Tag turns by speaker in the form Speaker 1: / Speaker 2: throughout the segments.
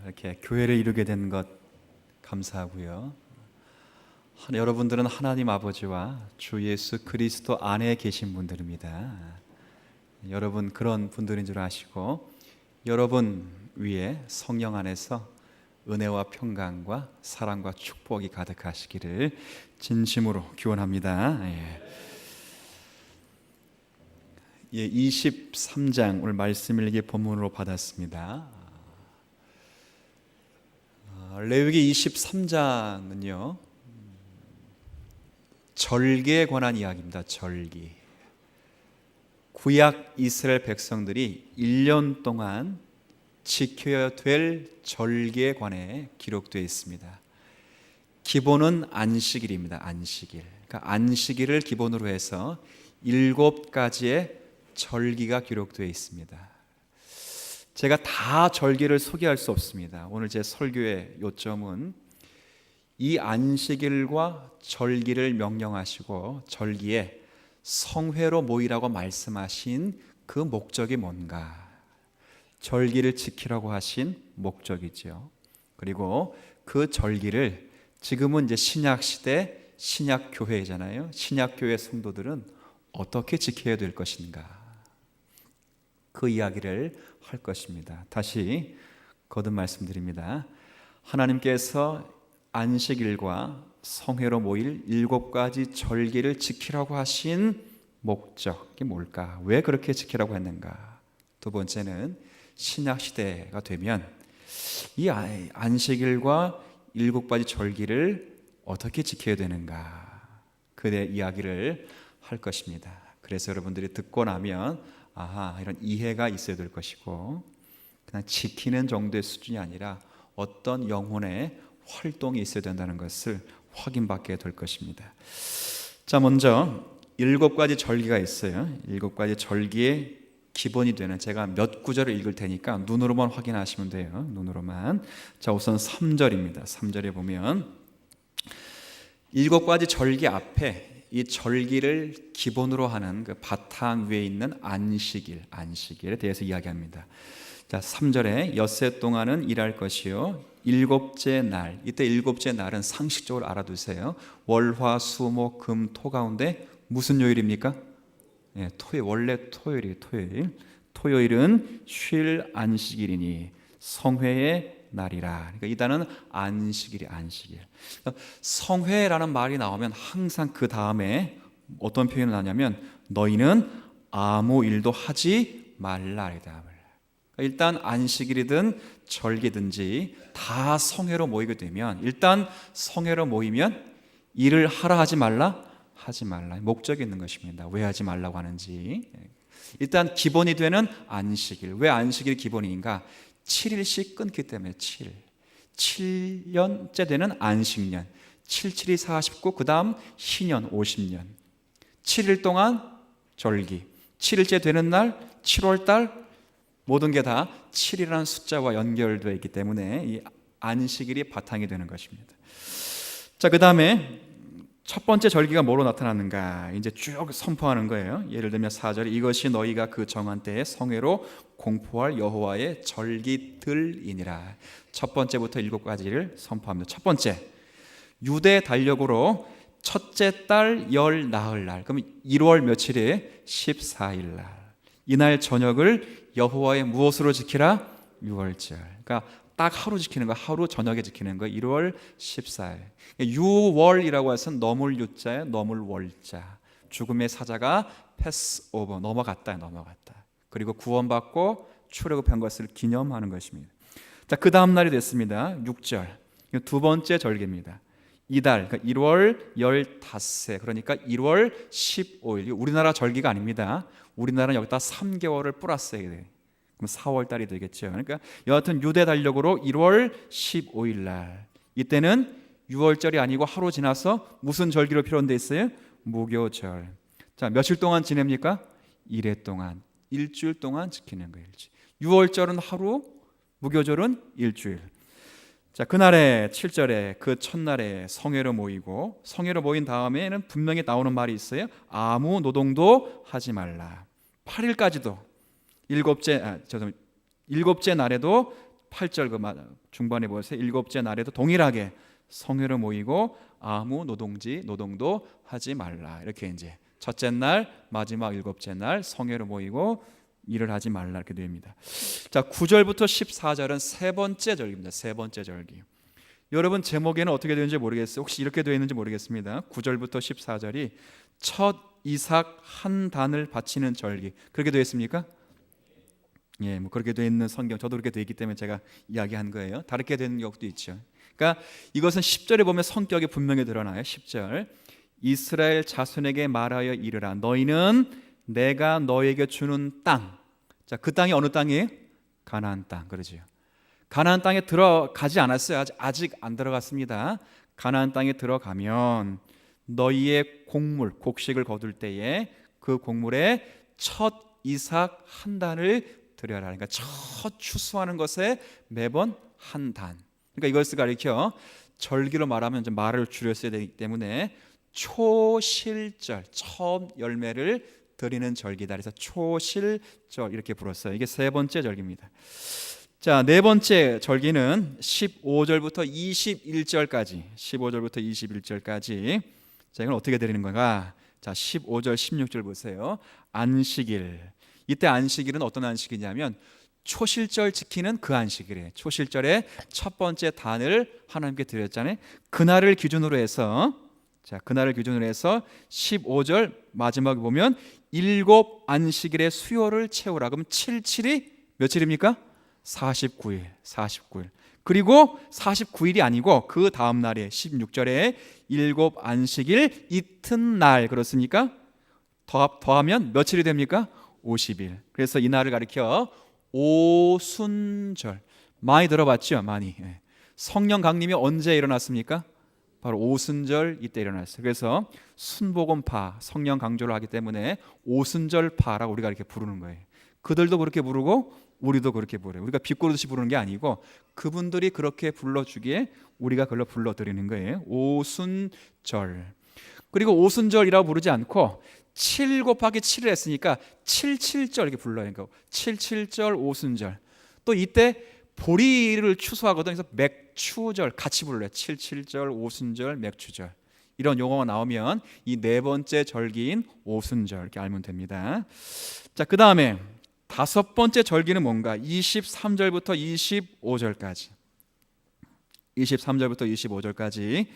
Speaker 1: 이렇게 교회를 이루게 된 것 감사하고요. 여러분들은 하나님 아버지와 주 예수 그리스도 안에 계신 분들입니다. 여러분 그런 분들인 줄 아시고 여러분 위에 성령 안에서 은혜와 평강과 사랑과 축복이 가득하시기를 진심으로 기원합니다. 23장 오늘 말씀 일기 본문으로 받았습니다. 레위기 23장은요 절기에 관한 이야기입니다. 절기. 구약 이스라엘 백성들이 1년 동안 지켜야 될 절기에 관해 기록되어 있습니다. 기본은 안식일입니다. 안식일. 그러니까 안식일을 기본으로 해서 7가지의 절기가 기록되어 있습니다. 제가 다 절기를 소개할 수 없습니다. 오늘 제 설교의 요점은 이 안식일과 절기를 명령하시고 절기에 성회로 모이라고 말씀하신 그 목적이 뭔가, 절기를 지키라고 하신 목적이죠. 그리고 그 절기를 지금은 이제 신약시대 신약교회잖아요. 신약교회 성도들은 어떻게 지켜야 될 것인가, 그 이야기를 할 것입니다. 다시 거듭 말씀드립니다. 하나님께서 안식일과 성회로 모일 7가지 절기를 지키라고 하신 목적이 뭘까? 왜 그렇게 지키라고 했는가? 두 번째는 신약시대가 되면 이 안식일과 7가지 절기를 어떻게 지켜야 되는가? 그에 이야기를 할 것입니다. 그래서 여러분들이 듣고 나면 이런 이해가 있어야 될 것이고, 그냥 지키는 정도의 수준이 아니라 어떤 영혼의 활동이 있어야 된다는 것을 확인받게 될 것입니다. 자, 먼저 7가지 절기가 있어요. 7가지 절기의 기본이 되는, 제가 몇 구절을 읽을 테니까 눈으로만 확인하시면 돼요. 눈으로만. 자, 우선 3절입니다. 3절에 보면 7가지 절기 앞에 이 절기를 기본으로 하는 그 바탕 위에 있는 안식일에 대해서 이야기합니다. 자, 3절에 엿새 동안은 일할 것이요 7째 날, 이때 7째 날은 상식적으로 알아두세요. 월, 화, 수, 목, 금, 토 가운데 무슨 요일입니까? 토요일, 원래 토요일은 쉴 안식일이니 성회의 날이라. 그러니까 이 단어는 안식일. 그러니까 성회라는 말이 나오면 항상 그 다음에 어떤 표현을 하냐면 너희는 아무 일도 하지 말라. 일단 안식일이든 절기든지 다 성회로 모이게 되면, 일단 성회로 모이면 일을 하라 하지 말라 목적이 있는 것입니다. 왜 하지 말라고 하는지. 일단 기본이 되는 안식일. 왜 안식일이 기본인가? 7일씩 끊기 때문에 7년째 되는 안식년, 7, 7이 49, 그 다음 희년 50년, 7일 동안 절기, 7일째 되는 날 7월달, 모든 게 다 7이라는 숫자와 연결되어 있기 때문에 이 안식일이 바탕이 되는 것입니다. 자, 그 다음에 첫 번째 절기가 뭐로 나타나는가? 이제 쭉 선포하는 거예요. 예를 들면 4절에 이것이 너희가 그 정한 때에 성회로 공포할 여호와의 절기들이니라. 첫 번째부터 7가지를 선포합니다. 첫 번째, 유대 달력으로 첫째 달 열 나흘 날, 그럼 1월 며칠에 14일 날, 이날 저녁을 여호와의 무엇으로 지키라? 유월절. 그러니까 딱 하루 지키는 거, 하루 저녁에 지키는 거, 1월 14일. 유월이라고 해서 넘을 유자에 넘을 월자. 죽음의 사자가 패스오버, 넘어갔다. 그리고 구원받고 출애굽한 것을 기념하는 것입니다. 자, 그 다음 날이 됐습니다. 6절. 두 번째 절기입니다. 이달, 그러니까 1월 15세, 그러니까 1월 15일. 우리나라 절기가 아닙니다. 우리나라는 여기다 3개월을 플러스해야 돼요. 그럼 4월 달이 되겠죠. 그러니까 여하튼 유대 달력으로 1월 15일 날, 이때는 6월절이 아니고 하루 지나서 무슨 절기로 표현되어 있어요? 무교절. 자, 며칠 동안 지냅니까? 1회 동안, 일주일 동안 지키는 거예요. 6월절은 하루, 무교절은 일주일. 자, 그날에 7절에 그 첫날에 성회로 모이고, 성회로 모인 다음에는 분명히 나오는 말이 있어요. 아무 노동도 하지 말라. 8일까지도 일곱째 날에도 8절 그 중반에 보세요. 일곱째 날에도 동일하게 성회로 모이고 아무 노동도 하지 말라. 이렇게 이제 첫째 날, 마지막 일곱째 날 성회로 모이고 일을 하지 말라 이렇게 됩니다. 자, 9절부터 14절은 세 번째 절기입니다. 세 번째 절기. 여러분 제목에는 어떻게 되는지 모르겠어요. 혹시 이렇게 되어 있는지 모르겠습니다. 9절부터 14절이 첫 이삭 한 단을 바치는 절기. 그렇게 되어 있습니까? 예, 뭐 그렇게 되어 있는 성경 저도 그렇게 되어 있기 때문에 제가 이야기한 거예요. 다르게 되는 경우도 있죠. 그러니까 이것은 10절에 보면 성격이 분명히 드러나요. 10절 이스라엘 자손에게 말하여 이르라 너희는 내가 너에게 주는 땅. 자, 그 땅이 어느 땅이에요? 가나안 땅. 그러죠. 가나안 땅에 들어가지 않았어요. 아직 안 들어갔습니다. 가나안 땅에 들어가면 너희의 곡식을 거둘 때에 그 곡물에 첫 이삭 한 단을 드려라. 그러니까 첫 추수하는 것에 매번 한 단. 그러니까 이것을 가리켜 절기로 말하면 좀 말을 줄였어야 되기 때문에 초실절, 처음 열매를 드리는 절기다. 그래서 초실절 이렇게 불렀어요. 이게 세 번째 절기입니다. 자, 네 번째 절기는 15절부터 21절까지. 15절부터 21절까지. 자, 이건 어떻게 드리는 건가? 자, 15절, 16절 보세요. 안식일. 이때 안식일은 어떤 안식이냐면 초실절 지키는 그 안식일이에요. 초실절에 첫 번째 단을 하나님께 드렸잖아요. 그날을 기준으로 해서 15절 마지막에 보면 일곱 안식일의 수요를 채우라. 그럼 77이 며칠입니까? 49일. 그리고 49일이 아니고 그 다음 날에 16절에 일곱 안식일 이튿날. 그렇습니까? 더하면 며칠이 됩니까? 50일. 그래서 이 날을 가리켜 오순절. 많이 들어봤죠? 많이. 성령 강림이 언제 일어났습니까? 바로 오순절 이때 일어났어요. 그래서 순복음파 성령 강조를 하기 때문에 오순절파라고 우리가 이렇게 부르는 거예요. 그들도 그렇게 부르고 우리도 그렇게 부르요. 우리가 비꼬듯이 부르는 게 아니고 그분들이 그렇게 불러주기에 우리가 그걸로 불러드리는 거예요. 오순절. 그리고 오순절이라고 부르지 않고 7 곱하기 7을 했으니까 77절 이렇게 불러요. 그러니까 77절 오순절. 또 이때 보리를 추수하거든요. 그래서 맥추절 같이 불러요. 77절 오순절 맥추절. 이런 용어가 나오면 이 네 번째 절기인 오순절 이렇게 알면 됩니다. 자, 그 다음에 다섯 번째 절기는 뭔가? 23절부터 25절까지. 23절부터 25절까지.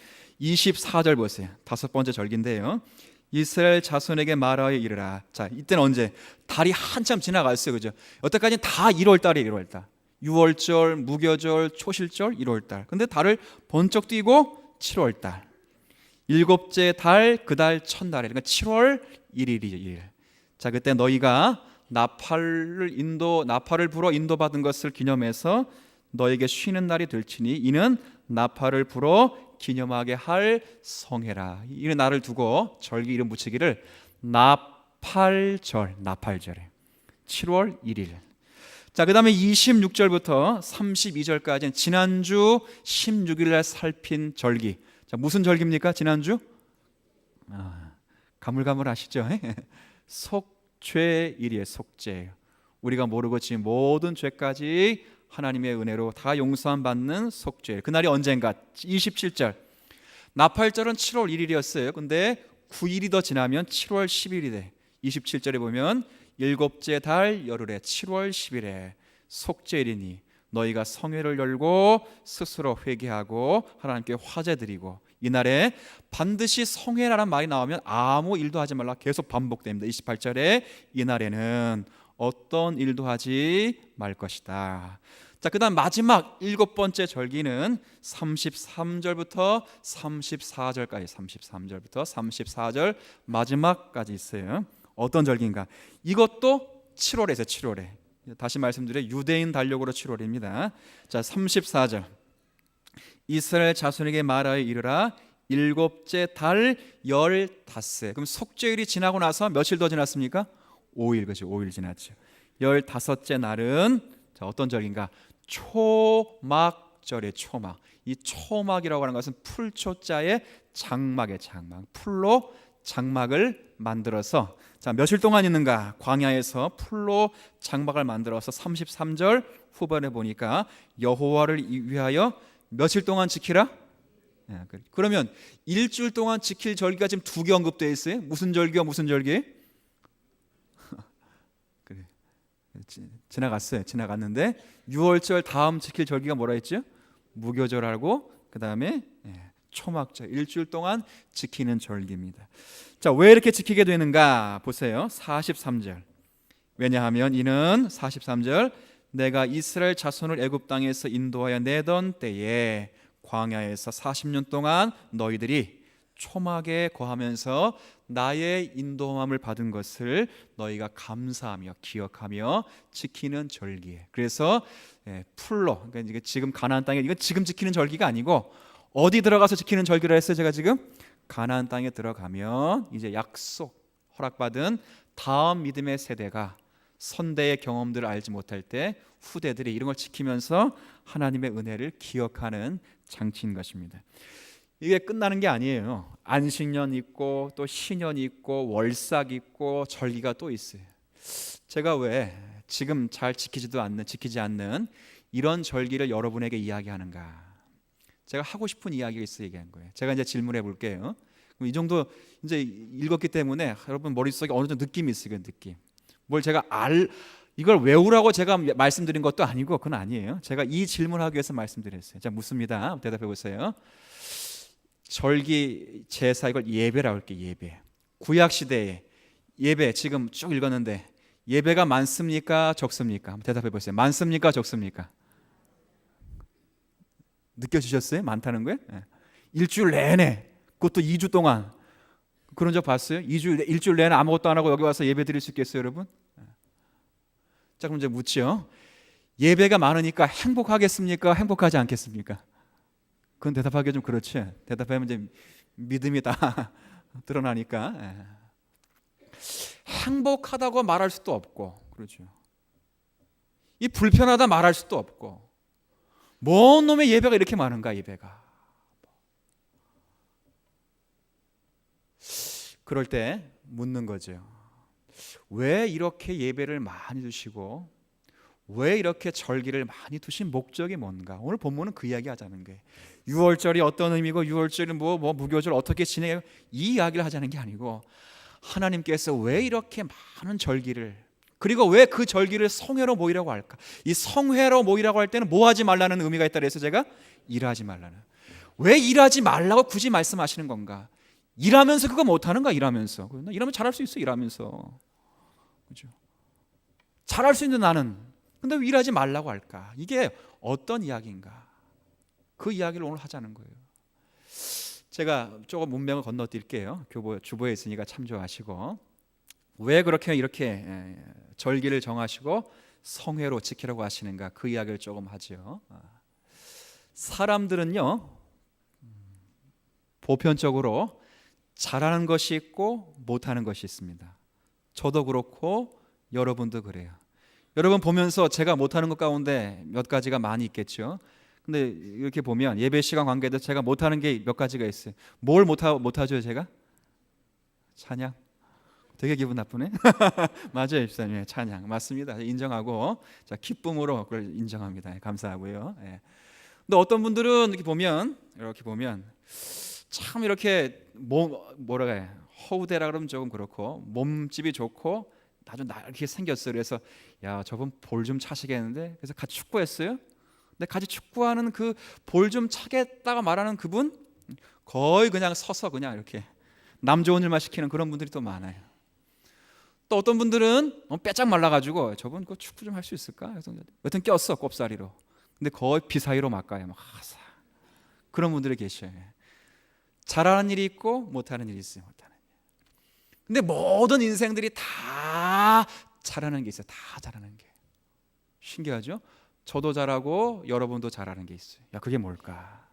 Speaker 1: 24절 보세요. 다섯 번째 절기인데요. 이스라엘 자손에게 말하여 이르라. 자, 이때는 언제? 달이 한참 지나갔어요. 그죠? 여태까지는 다 1월달이에요. 1월달. 6월절, 무교절, 초실절, 1월달. 근데 달을 번쩍 뛰고 7월달. 일곱째 달, 그 달 첫날에. 그러니까 7월 1일이죠. 1일. 자, 그때 너희가 나팔을 불어 인도받은 것을 기념해서 너에게 쉬는 날이 될지니 이는 나팔을 불어 기념하게 할 성회라. 이 날을 두고 절기 이름 붙이기를 나팔절에 7월 1일. 자, 그 다음에 26절부터 32절까지는 지난주 16일날 살핀 절기. 자, 무슨 절기입니까? 지난주? 가물가물하시죠? 속죄일이에요. 속죄. 우리가 모르고 지은 모든 죄까지 하나님의 은혜로 다 용서함 받는 속죄일. 그날이 언젠가? 27절. 나팔절은 7월 1일이었어요. 근데 9일이 더 지나면 7월 10일이 돼. 27절에 보면 일곱째 달 열흘에 7월 10일에 속죄일이니 너희가 성회를 열고 스스로 회개하고 하나님께 화제 드리고. 이날에 반드시 성회라는 말이 나오면 아무 일도 하지 말라 계속 반복됩니다. 28절에 이날에는 어떤 일도 하지 말 것이다. 자, 그 다음 마지막 일곱 번째 절기는 33절부터 34절까지 33절부터 34절 마지막까지 있어요. 어떤 절기인가? 이것도 7월에 있어요. 7월에. 다시 말씀드려 유대인 달력으로 7월입니다. 자, 34절. 이스라엘 자손에게 말하여 이르라 일곱째 달 15세. 그럼 속죄일이 지나고 나서 며칠 더 지났습니까? 5일. 그죠? 5일 지났죠. 15째 날은 자, 어떤 절기인가? 초막절의 초막. 이 초막이라고 하는 것은 풀초자의 장막의 장막. 풀로 장막을 만들어서, 자, 며칠 동안 있는가? 광야에서 풀로 장막을 만들어서 33절 후반에 보니까 여호와를 위하여 며칠 동안 지키라? 그러면 일주일 동안 지킬 절기가 지금 두 개 언급되어 있어요. 무슨 절기와 무슨 절기? 그래, 지나갔어요. 지나갔는데 6월절 다음 지킬 절기가 뭐라 했죠? 무교절하고 그 다음에 초막절, 일주일 동안 지키는 절기입니다. 자, 왜 이렇게 지키게 되는가 보세요. 43절. 왜냐하면 이는 43절, 내가 이스라엘 자손을 애굽 땅에서 인도하여 내던 때에 광야에서 40년 동안 너희들이 초막에 거하면서 나의 인도함을 받은 것을 너희가 감사하며 기억하며 지키는 절기에. 그래서 풀로, 그러니까 이게 지금 가나안 땅에, 이건 지금 지키는 절기가 아니고 어디 들어가서 지키는 절기라 했어요? 제가 지금 가나안 땅에 들어가면 이제 약속 허락받은 다음 믿음의 세대가 선대의 경험들을 알지 못할 때 후대들이 이런 걸 지키면서 하나님의 은혜를 기억하는 장치인 것입니다. 이게 끝나는 게 아니에요. 안식년 있고 또 신년 있고 월삭 있고 절기가 또 있어요. 제가 왜 지금 잘 지키지 않는 이런 절기를 여러분에게 이야기하는가? 제가 하고 싶은 이야기가 있어 얘기한 거예요. 제가 이제 질문해 볼게요. 이 정도 이제 읽었기 때문에 여러분 머릿속에 어느 정도 느낌이 있어요. 느낌. 뭘 제가 이걸 외우라고 제가 말씀드린 것도 아니고 그건 아니에요. 제가 이 질문하기 위해서 말씀드렸어요. 자, 묻습니다. 대답해 보세요. 절기 제사 이걸 예배라고 할게요. 예배. 구약 시대에 예배 지금 쭉 읽었는데 예배가 많습니까? 적습니까? 한번 대답해 보세요. 많습니까? 적습니까? 느껴지셨어요? 많다는 거예요? 일주일 내내, 그것도 2주 동안. 그런 적 봤어요? 일주일 내내 아무것도 안 하고 여기 와서 예배 드릴 수 있겠어요, 여러분? 자, 그럼 이제 묻죠. 예배가 많으니까 행복하겠습니까? 행복하지 않겠습니까? 그건 대답하기 좀 그렇지. 대답하면 이제 믿음이 다 드러나니까. 행복하다고 말할 수도 없고, 그렇죠. 이 불편하다 말할 수도 없고. 뭔 놈의 예배가 이렇게 많은가, 예배가. 그럴 때 묻는 거죠. 왜 이렇게 예배를 많이 두시고 왜 이렇게 절기를 많이 두신 목적이 뭔가? 오늘 본문은 그 이야기 하자는 거예요. 6월절이 어떤 의미고 6월절은 뭐 무교절 어떻게 지내요? 이 이야기를 하자는 게 아니고 하나님께서 왜 이렇게 많은 절기를, 그리고 왜 그 절기를 성회로 모이라고 할까? 이 성회로 모이라고 할 때는 뭐 하지 말라는 의미가 있다 그래서 제가 일하지 말라는. 왜 일하지 말라고 굳이 말씀하시는 건가? 일하면서 그거 못하는가? 일하면서 잘할 수 있어. 일하면서, 그렇죠? 잘할 수 있는 나는 근데 왜 일하지 말라고 할까? 이게 어떤 이야기인가? 그 이야기를 오늘 하자는 거예요. 제가 조금 문맥을 건너뛸게요. 주보에 있으니까 참조하시고, 왜 그렇게 이렇게 절기를 정하시고 성회로 지키라고 하시는가? 그 이야기를 조금 하죠. 사람들은요, 보편적으로 잘하는 것이 있고 못하는 것이 있습니다. 저도 그렇고 여러분도 그래요. 여러분 보면서 제가 못하는 것 가운데 몇 가지가 많이 있겠죠. 근데 이렇게 보면 예배 시간 관계도 제가 못하는 게 몇 가지가 있어요. 뭘 못하죠 제가? 찬양. 되게 기분 나쁘네. 맞아요, 집사님. 찬양 맞습니다. 인정하고, 자, 기쁨으로 그걸 인정합니다. 감사하고요. 예. 근데 어떤 분들은 이렇게 보면 참 이렇게 뭐라 해요? 허우대라 그러면 조금 그렇고 몸집이 좋고 아주 날게 생겼어요. 그래서 야, 저분 볼 좀 차시겠는데. 그래서 같이 축구했어요. 근데 같이 축구하는 그 볼 좀 차겠다가 말하는 그분 거의 그냥 서서 그냥 이렇게 남 좋은 일만 시키는 그런 분들이 또 많아요. 또 어떤 분들은 빼짝 말라가지고 저분 그 축구 좀 할 수 있을까? 그래서 여튼 꼈어, 꼽사리로. 근데 거의 비사이로 막 가요. 막 하사. 그런 분들이 계셔요. 잘하는 일이 있고 못하는 일이 있어요. 못하는 일. 근데 모든 인생들이 다 잘하는 게 있어요. 다 잘하는 게. 신기하죠? 저도 잘하고 여러분도 잘하는 게 있어요. 야, 그게 뭘까?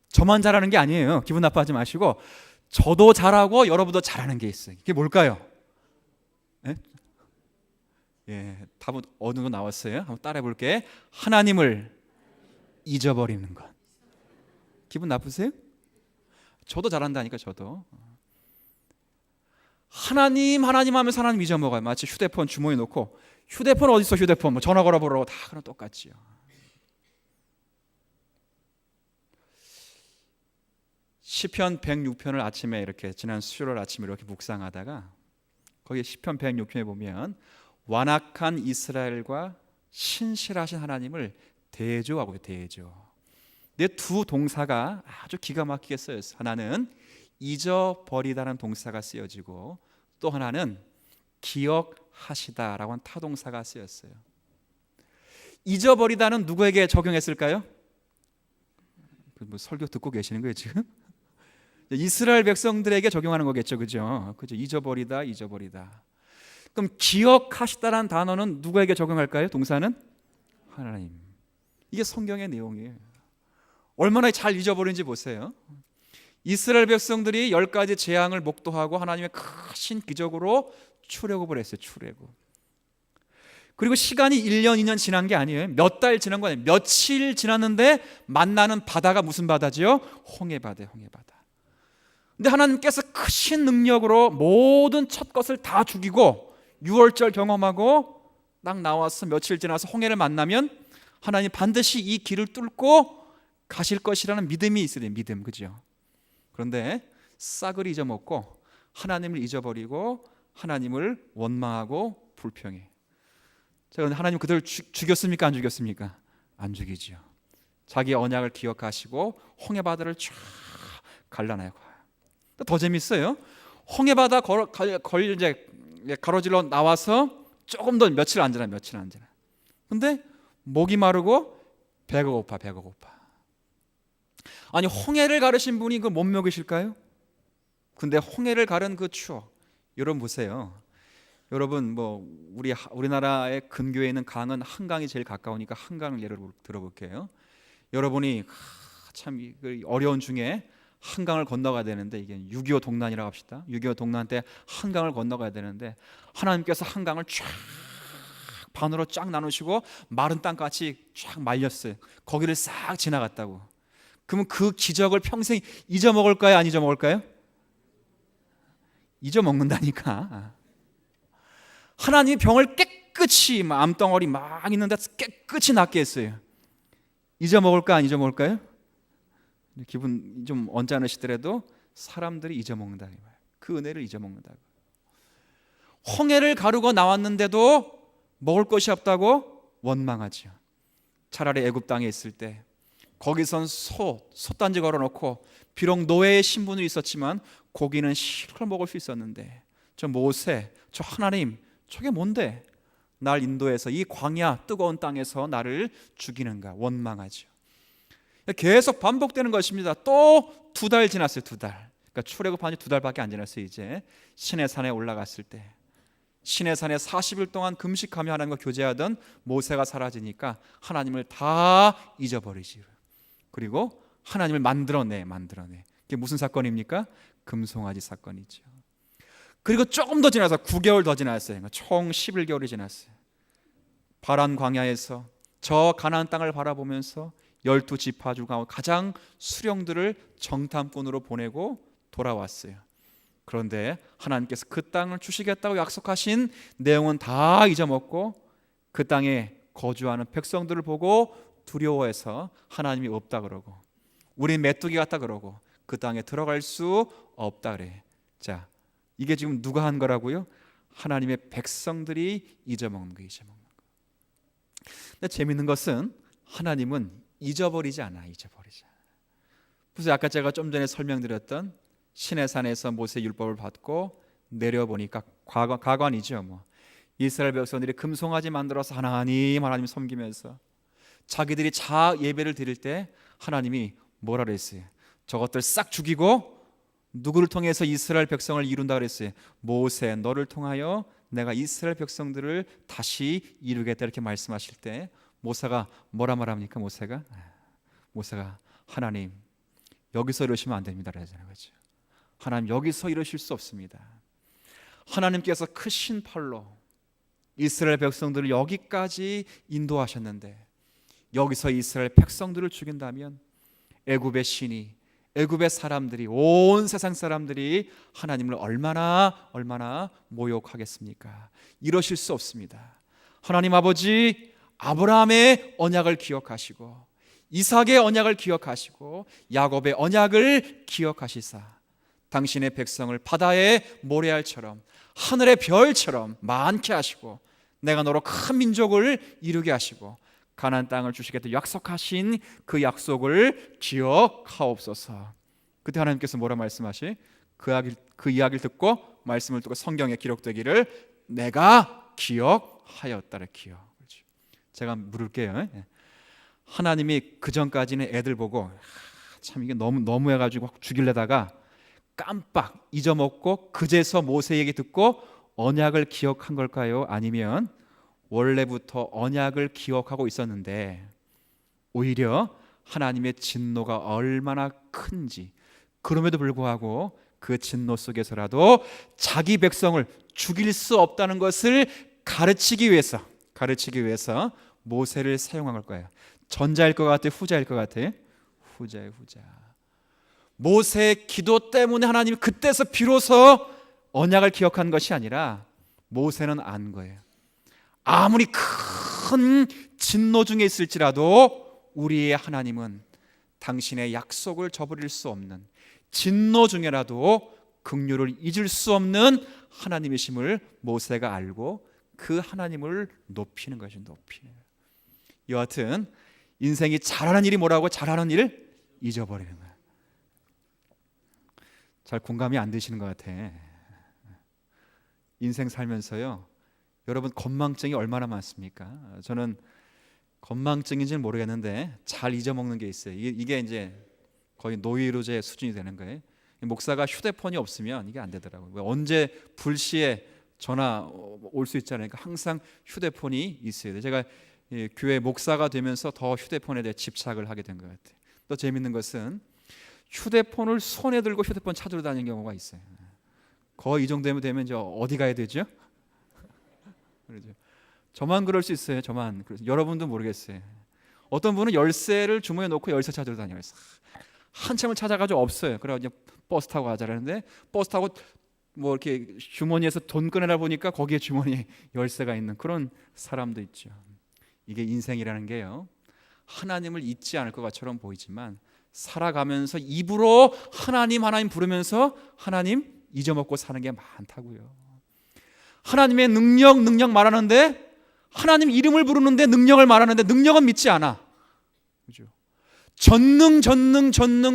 Speaker 1: 저만 잘하는 게 아니에요. 기분 나빠하지 마시고 저도 잘하고 여러분도 잘하는 게 있어요. 이게 뭘까요? 예, 답은 어느 거 나왔어요? 한번 따라해 볼게. 하나님을 잊어버리는 것. 기분 나쁘세요? 저도 잘한다니까. 저도 하나님 하나님 하면서 하나님 잊어먹어요. 마치 휴대폰 주머니에 놓고 휴대폰 어디 있어 휴대폰 뭐 전화 걸어보라고 다 그런 똑같지요. 시편 106편을 아침에 이렇게 지난 수요일 아침에 이렇게 묵상하다가 거기 시편 106편에 보면 완악한 이스라엘과 신실하신 하나님을 대조하고 대조. 내 두 동사가 아주 기가 막히게 쓰였어요. 하나는 잊어버리다라는 동사가 쓰여지고 또 하나는 기억하시다라고 하는 타동사가 쓰였어요. 잊어버리다는 누구에게 적용했을까요? 뭐 설교 듣고 계시는 거예요 지금? 이스라엘 백성들에게 적용하는 거겠죠, 그죠? 그죠? 잊어버리다. 그럼 기억하시다라는 단어는 누구에게 적용할까요? 동사는 하나님. 이게 성경의 내용이에요. 얼마나 잘 잊어버린지 보세요. 이스라엘 백성들이 10가지 재앙을 목도하고 하나님의 크신 기적으로 출애굽을 했어요. 출애굽. 그리고 시간이 1년, 2년 지난 게 아니에요. 몇 달 지난 거 아니에요. 며칠 지났는데 만나는 바다가 무슨 바다지요? 홍해바다, 홍해바다. 근데 하나님께서 크신 능력으로 모든 첫 것을 다 죽이고 6월절 경험하고 딱 나와서 며칠 지나서 홍해를 만나면 하나님 반드시 이 길을 뚫고 가실 것이라는 믿음이 있어야 돼요. 믿음, 그죠? 그런데 싹을 잊어먹고 하나님을 잊어버리고 하나님을 원망하고 불평해. 자, 그런데 하나님 그들을 죽였습니까? 안 죽였습니까? 안 죽이죠. 자기 언약을 기억하시고 홍해바다를 쫙 갈라내고. 더 재밌어요. 홍해바다 가로질러 나와서 조금 더 며칠 안 지나. 근데 목이 마르고 배가 고파. 아니 홍해를 가르신 분이 그 못 먹이실까요? 근데 홍해를 가른 그 추억, 여러분 보세요. 여러분 뭐 우리나라의 근교에 있는 강은 한강이 제일 가까우니까 한강을 예를 들어볼게요. 여러분이 참 어려운 중에 한강을 건너가야 되는데 이게 6.25 동난이라고 합시다. 6.25 동난 때 한강을 건너가야 되는데 하나님께서 한강을 쫙 반으로 쫙 나누시고 마른 땅같이 쫙 말렸어요. 거기를 싹 지나갔다고. 그러면 그 기적을 평생 잊어먹을까요? 안 잊어먹을까요? 잊어먹는다니까. 하나님이 병을 깨끗이 암덩어리 막 있는데 깨끗이 낫게 했어요. 잊어먹을까 안 잊어먹을까요? 기분 좀 언짢으시더라도 사람들이 잊어먹는다. 그 은혜를 잊어먹는다. 홍해를 가르고 나왔는데도 먹을 것이 없다고 원망하죠. 차라리 애굽 땅에 있을 때 거기선 솥단지 걸어놓고 비록 노예의 신분이 있었지만 고기는 실컷 먹을 수 있었는데 저 모세, 저 하나님 저게 뭔데 날 인도해서 이 광야 뜨거운 땅에서 나를 죽이는가 원망하죠. 계속 반복되는 것입니다. 또 2달 지났어요. 2달. 그러니까 출애굽한 지 2달밖에 안 지났어요. 이제 시내산에 올라갔을 때 시내산에 40일 동안 금식하며 하나님과 교제하던 모세가 사라지니까 하나님을 다 잊어버리지. 그리고 하나님을 만들어내. 그게 무슨 사건입니까? 금송아지 사건이죠. 그리고 조금 더 지나서 9개월 더 지났어요. 그러니까 총 11개월이 지났어요. 바란 광야에서 저 가나안 땅을 바라보면서 12지파 중 가장 수령들을 정탐꾼으로 보내고 돌아왔어요. 그런데 하나님께서 그 땅을 주시겠다고 약속하신 내용은 다 잊어먹고 그 땅에 거주하는 백성들을 보고 두려워해서 하나님이 없다 그러고 우린 메뚜기 같다 그러고 그 땅에 들어갈 수 없다 그래. 자, 이게 지금 누가 한 거라고요? 하나님의 백성들이 잊어먹는 거. 근데 재밌는 것은 하나님은 잊어버리지 않아. 그래서 아까 제가 좀 전에 설명드렸던 시내산에서 모세 율법을 받고 내려보니까 가관이죠. 뭐 이스라엘 백성들이 금송아지 만들어서 하나님 섬기면서 자기들이 자아 예배를 드릴 때 하나님이 뭐라 그랬어요? 저것들 싹 죽이고 누구를 통해서 이스라엘 백성을 이룬다 그랬어요? 모세 너를 통하여 내가 이스라엘 백성들을 다시 이루겠다 이렇게 말씀하실 때 모세가 뭐라 말합니까? 모세가 하나님 여기서 이러시면 안 됩니다 그러잖아요. 그렇죠? 하나님 여기서 이러실 수 없습니다. 하나님께서 크신 팔로 이스라엘 백성들을 여기까지 인도하셨는데 여기서 이스라엘 백성들을 죽인다면 애굽의 신이 애굽의 사람들이, 온 세상 사람들이 하나님을 얼마나 모욕하겠습니까? 이러실 수 없습니다. 하나님 아버지 아브라함의 언약을 기억하시고 이삭의 언약을 기억하시고 야곱의 언약을 기억하시사 당신의 백성을 바다의 모래알처럼 하늘의 별처럼 많게 하시고 내가 너로 큰 민족을 이루게 하시고 가나안 땅을 주시겠다 약속하신 그 약속을 기억하옵소서. 그때 하나님께서 뭐라 말씀하시? 그 이야기를 듣고 말씀을 듣고 성경에 기록되기를 내가 기억하였다를 기억. 제가 물을게요. 하나님이 그 전까지는 애들 보고 참 이게 너무 해가지고 죽일래다가 깜빡 잊어먹고 그제서 모세 얘기 듣고 언약을 기억한 걸까요? 아니면 원래부터 언약을 기억하고 있었는데 오히려 하나님의 진노가 얼마나 큰지 그럼에도 불구하고 그 진노 속에서라도 자기 백성을 죽일 수 없다는 것을 가르치기 위해서 모세를 사용한 걸 거예요. 전자일 것 같아요? 후자일 것 같아요? 후자예요, 후자. 모세의 기도 때문에 하나님이 그때서 비로소 언약을 기억한 것이 아니라 모세는 안 거예요. 아무리 큰 진노 중에 있을지라도 우리의 하나님은 당신의 약속을 저버릴 수 없는, 진노 중에라도 긍휼을 잊을 수 없는 하나님이심을 모세가 알고 그 하나님을 높이는 것이 높이는 거예요. 여하튼 인생이 잘하는 일이 뭐라고? 잘하는 일을 잊어버리는 거예요. 잘 공감이 안 되시는 것 같아. 인생 살면서요, 여러분 건망증이 얼마나 많습니까? 저는 건망증인지는 모르겠는데 잘 잊어먹는 게 있어요. 이게 이제 거의 노이로제 수준이 되는 거예요. 목사가 휴대폰이 없으면 이게 안 되더라고요. 언제 불시에 전화 올 수 있잖아요. 그러니까 항상 휴대폰이 있어야 돼요. 제가 교회 목사가 되면서 더 휴대폰에 대해 집착을 하게 된 것 같아요. 또 재밌는 것은 휴대폰을 손에 들고 휴대폰 찾으러 다니는 경우가 있어요. 거의 이 정도 되면 이제 어디 가야 되죠? 그렇죠. 저만 그럴 수 있어요. 저만. 그래서 여러분도 모르겠어요. 어떤 분은 열쇠를 주머니에 놓고 열쇠 찾으러 다녀요. 한참을 찾아가지고 없어요. 그래서 이제 버스 타고 가자라는데 버스 타고 뭐 이렇게 주머니에서 돈 꺼내라 보니까 거기에 주머니에 열쇠가 있는 그런 사람도 있죠. 이게 인생이라는 게요, 하나님을 잊지 않을 것처럼 보이지만 살아가면서 입으로 하나님 부르면서 하나님 잊어먹고 사는 게 많다고요. 하나님의 능력 말하는데 하나님 이름을 부르는데 능력을 말하는데 능력은 믿지 않아. 그죠? 전능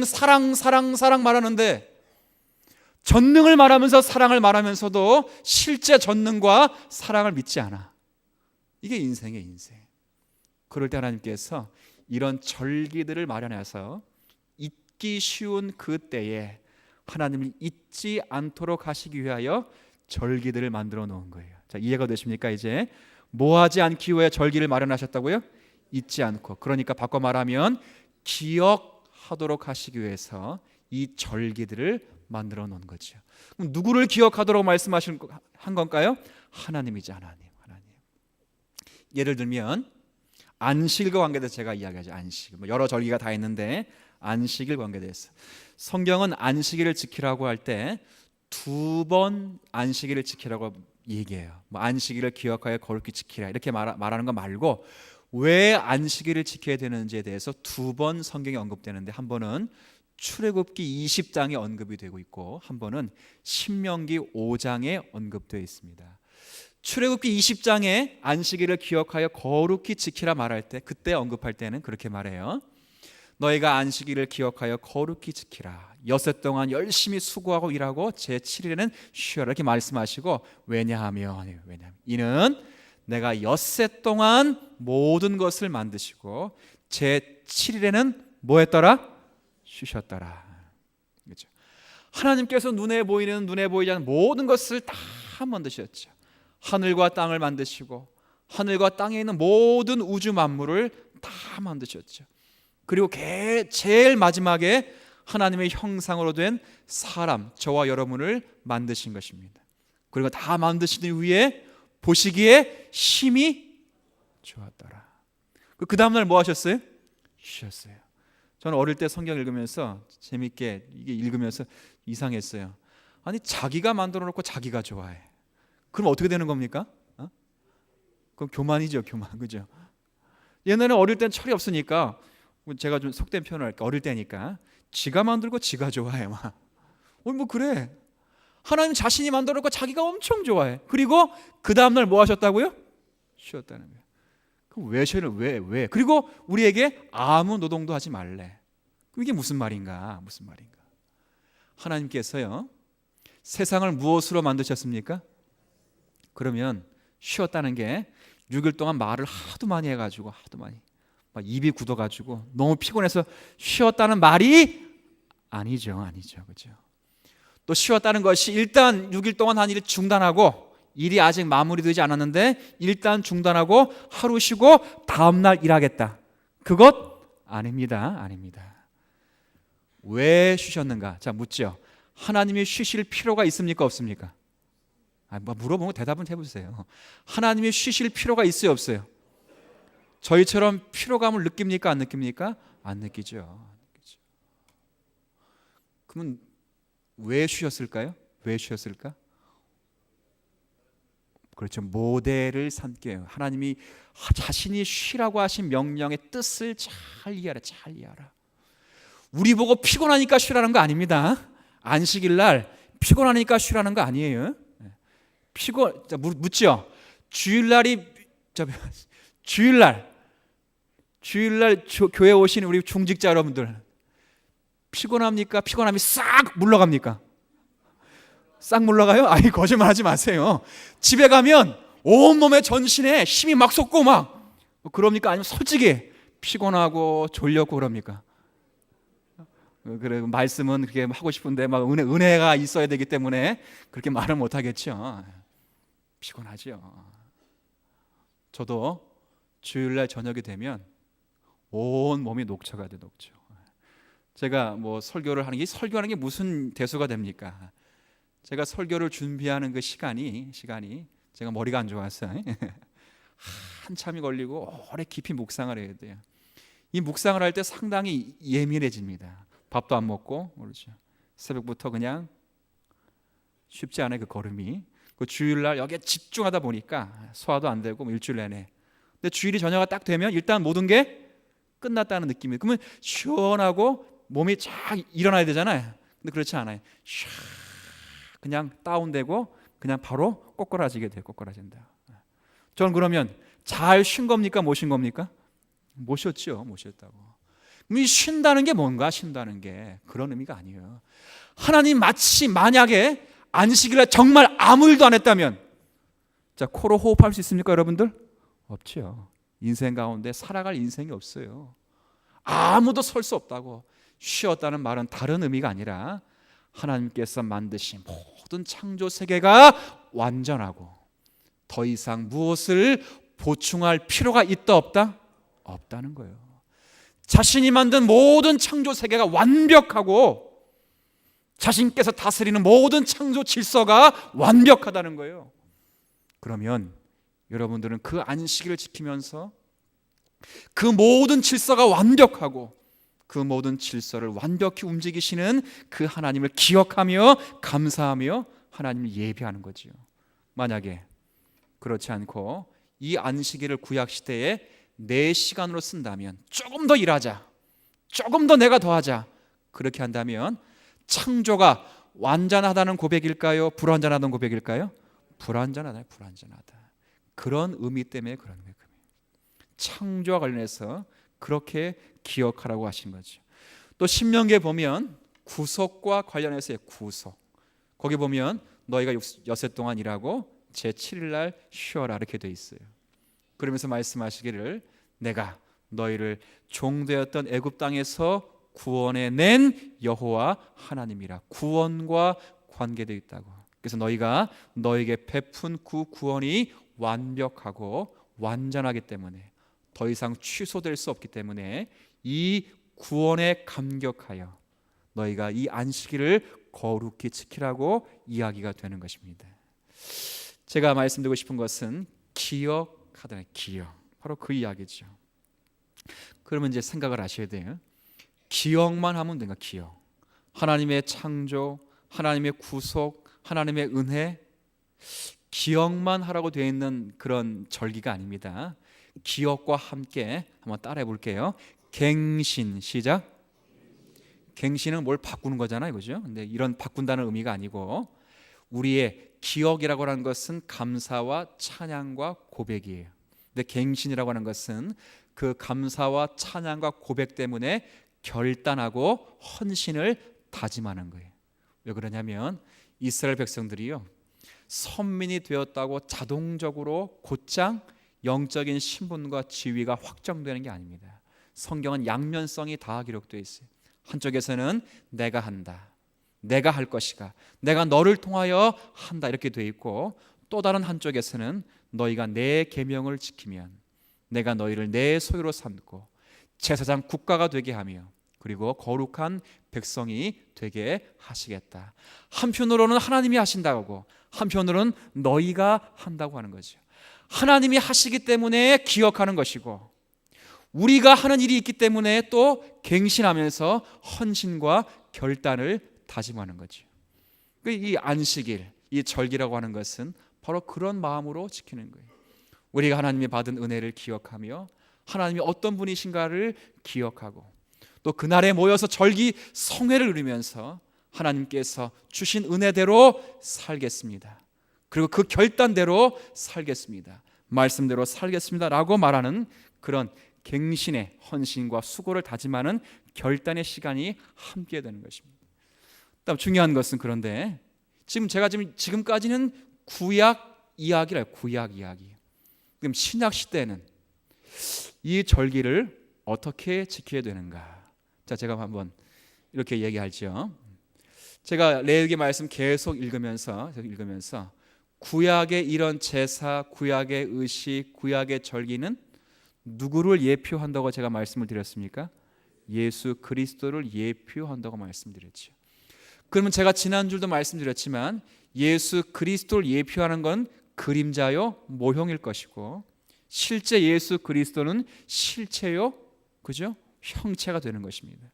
Speaker 1: 사랑 말하는데 전능을 말하면서 사랑을 말하면서도 실제 전능과 사랑을 믿지 않아. 이게 인생의 인생. 그럴 때 하나님께서 이런 절기들을 마련해서 잊기 쉬운 그 때에 하나님을 잊지 않도록 하시기 위하여 절기들을 만들어 놓은 거예요. 자, 이해가 되십니까? 이제 뭐하지 않기 위해 절기를 마련하셨다고요? 잊지 않고. 그러니까 바꿔 말하면 기억하도록 하시기 위해서 이 절기들을 만들어 놓은 거죠. 그럼 누구를 기억하도록 말씀하신 한 건가요? 하나님이지. 하나님. 예를 들면 안식일과 관계돼서 제가 이야기하죠. 안식. 여러 절기가 다 있는데 안식일 관계돼서 성경은 안식일을 지키라고 할 때 2번 안식일을 지키라고 얘기해요. 안식일을 기억하여 거룩히 지키라 이렇게 말하는 거 말고 왜 안식일을 지켜야 되는지에 대해서 2번 성경에 언급되는데 한 번은 출애굽기 20장에 언급이 되고 있고 한 번은 신명기 5장에 언급되어 있습니다. 출애굽기 20장에 안식일을 기억하여 거룩히 지키라 말할 때 그때 언급할 때는 그렇게 말해요. 너희가 안식일을 기억하여 거룩히 지키라. 엿새 동안 열심히 수고하고 일하고 제7일에는 쉬어라 이렇게 말씀하시고 왜냐하면 이는 내가 엿새 동안 모든 것을 만드시고 제7일에는 뭐 했더라? 쉬셨더라. 그렇죠? 하나님께서 눈에 보이는 눈에 보이지 않는 모든 것을 다 만드셨죠. 하늘과 땅을 만드시고 하늘과 땅에 있는 모든 우주 만물을 다 만드셨죠. 그리고 제일 마지막에 하나님의 형상으로 된 사람, 저와 여러분을 만드신 것입니다. 그리고 다 만드신 후에 보시기에 심히 좋았더라. 그 다음날 뭐 하셨어요? 쉬셨어요. 저는 어릴 때 성경 읽으면서 재밌게 이게 읽으면서 이상했어요. 아니 자기가 만들어 놓고 자기가 좋아해. 그럼 어떻게 되는 겁니까? 그럼 교만이죠, 교만. 그죠? 옛날에 어릴 땐 철이 없으니까, 제가 좀 속된 표현을 할까, 어릴 때니까 지가 만들고 지가 좋아해. 막 뭐 그래. 하나님 자신이 만들어 놓고 자기가 엄청 좋아해. 그리고 그 다음날 뭐 하셨다고요? 쉬었다는 거예요. 그럼 왜 쉬어요? 왜? 그리고 우리에게 아무 노동도 하지 말래. 이게 무슨 말인가? 무슨 말인가? 하나님께서요, 세상을 무엇으로 만드셨습니까? 그러면 쉬었다는 게 6일 동안 말을 하도 많이 해가지고 하도 많이 막 입이 굳어가지고 너무 피곤해서 쉬었다는 말이 아니죠, 그렇죠? 또 쉬었다는 것이 일단 6일 동안 한 일을 중단하고, 일이 아직 마무리되지 않았는데 일단 중단하고 하루 쉬고 다음 날 일하겠다. 그것 아닙니다. 왜 쉬셨는가? 자, 묻죠. 하나님이 쉬실 필요가 있습니까, 없습니까? 물어보면 대답은 해보세요. 하나님이 쉬실 필요가 있어요, 없어요? 저희처럼 피로감을 느낍니까, 안 느낍니까? 안 느끼죠. 그러면 왜 쉬었을까요? 왜 쉬었을까? 그렇죠. 모델을 삼게요. 하나님이 자신이 쉬라고 하신 명령의 뜻을 잘 이해하라. 우리 보고 피곤하니까 쉬라는 거 아닙니다. 안식일 날 피곤하니까 쉬라는 거 아니에요. 묻죠. 주일날 교회 오신 우리 중직자 여러분들 피곤합니까? 피곤함이 싹 물러갑니까? 싹 물러가요? 아이, 거짓말하지 마세요. 집에 가면 온몸에 전신에 힘이 막 솟고 막 그럽니까? 아니면 솔직히 피곤하고 졸렸고 그럽니까? 그래, 말씀은 그렇게 하고 싶은데 막 은혜가 있어야 되기 때문에 그렇게 말을 못 하겠죠. 피곤하죠. 저도 주일날 저녁이 되면 온 몸이 녹초가 돼, 녹초. 제가 뭐 설교하는 게 무슨 대수가 됩니까? 제가 설교를 준비하는 그 시간이 제가 머리가 안 좋아서 한참이 걸리고 오래 깊이 묵상을 해야 돼요. 이 묵상을 할 때 상당히 예민해집니다. 밥도 안 먹고 그렇죠. 새벽부터 그냥 쉽지 않아요, 그 걸음이. 그 주일날 여기에 집중하다 보니까 소화도 안 되고 일주일 내내. 근데 주일이 저녁가 딱 되면 일단 모든 게 끝났다는 느낌이에요. 그러면 시원하고 몸이 쫙 일어나야 되잖아요. 근데 그렇지 않아요. 그냥 다운되고 그냥 바로 꼬꾸라지게 돼요. 꼬꾸라진다. 저는 그러면 잘 쉰 겁니까? 못 쉰 겁니까? 못 쉬었죠. 못 쉬었다고. 그럼 쉰다는 게 뭔가? 쉰다는 게 그런 의미가 아니에요. 하나님 마치 만약에 안식일에 정말 아무 일도 안 했다면, 자, 코로 호흡할 수 있습니까, 여러분들? 없죠. 인생 가운데 살아갈 인생이 없어요. 아무도 설 수 없다고. 쉬었다는 말은 다른 의미가 아니라 하나님께서 만드신 모든 창조 세계가 완전하고 더 이상 무엇을 보충할 필요가 있다 없다? 없다는 거예요. 자신이 만든 모든 창조 세계가 완벽하고 자신께서 다스리는 모든 창조 질서가 완벽하다는 거예요. 그러면 여러분들은 그 안식일을 지키면서 그 모든 질서가 완벽하고 그 모든 질서를 완벽히 움직이시는 그 하나님을 기억하며 감사하며 하나님을 예배하는 거지요. 만약에 그렇지 않고 이 안식일을 구약 시대에 내 시간으로 쓴다면, 조금 더 일하자, 조금 더 내가 더 하자, 그렇게 한다면 창조가 완전하다는 고백일까요? 불완전하다는 고백일까요? 불완전하다. 그런 의미 때문에 그런 거예요. 창조와 관련해서 그렇게 기억하라고 하신 거죠. 또 신명기에 보면 구속과 관련해서의 구속, 거기 보면 너희가 엿새 동안 일하고 제7일 날 쉬어라 이렇게 돼 있어요. 그러면서 말씀하시기를 내가 너희를 종되었던 애굽 땅에서 구원해 낸 여호와 하나님이라. 구원과 관계되어 있다고. 그래서 너희가 너에게 베푼 그 구원이 완벽하고 완전하기 때문에 더 이상 취소될 수 없기 때문에 이 구원에 감격하여 너희가 이 안식일을 거룩히 지키라고 이야기가 되는 것입니다. 제가 말씀드리고 싶은 것은 기억하다. 기억. 바로 그 이야기죠. 그러면 이제 생각을 하셔야 돼요. 기억만 하면 된다. 기억. 하나님의 창조, 하나님의 구속, 하나님의 은혜, 기억만 하라고 되어 있는 그런 절기가 아닙니다. 기억과 함께 한번 따라해 볼게요. 갱신. 시작. 갱신은 뭘 바꾸는 거잖아요, 그죠? 근데 이런 바꾼다는 의미가 아니고 우리의 기억이라고 하는 것은 감사와 찬양과 고백이에요. 근데 갱신이라고 하는 것은 그 감사와 찬양과 고백 때문에 결단하고 헌신을 다짐하는 거예요. 왜 그러냐면 이스라엘 백성들이요, 선민이 되었다고 자동적으로 곧장 영적인 신분과 지위가 확정되는 게 아닙니다. 성경은 양면성이 다 기록되어 있어요. 한쪽에서는 내가 한다, 내가 할 것이가, 내가 너를 통하여 한다 이렇게 되어 있고, 또 다른 한쪽에서는 너희가 내 계명을 지키면 내가 너희를 내 소유로 삼고 제사장 국가가 되게 하며 그리고 거룩한 백성이 되게 하시겠다. 한편으로는 하나님이 하신다고, 한편으로는 너희가 한다고 하는 거죠. 하나님이 하시기 때문에 기억하는 것이고, 우리가 하는 일이 있기 때문에 또 갱신하면서 헌신과 결단을 다짐하는 거죠. 이 안식일, 이 절기라고 하는 것은 바로 그런 마음으로 지키는 거예요. 우리가 하나님이 받은 은혜를 기억하며 하나님이 어떤 분이신가를 기억하고, 또 그날에 모여서 절기 성회를 누리면서 하나님께서 주신 은혜대로 살겠습니다, 그리고 그 결단대로 살겠습니다, 말씀대로 살겠습니다 라고 말하는 그런 갱신의 헌신과 수고를 다짐하는 결단의 시간이 함께 되는 것입니다. 다음 중요한 것은, 그런데 지금까지는 구약 이야기래요. 구약 이야기. 그럼 신약 시대는 이 절기를 어떻게 지켜야 되는가? 자, 제가 한번 이렇게 얘기할지요. 제가 레위기 말씀 계속 읽으면서 구약의 이런 제사, 구약의 의식, 구약의 절기는 누구를 예표한다고 제가 말씀을 드렸습니까? 예수 그리스도를 예표한다고 말씀드렸죠. 그러면 제가 지난주도 말씀드렸지만 예수 그리스도를 예표하는 건 그림자요, 모형일 것이고, 실제 예수 그리스도는 실체요, 그죠? 형체가 되는 것입니다.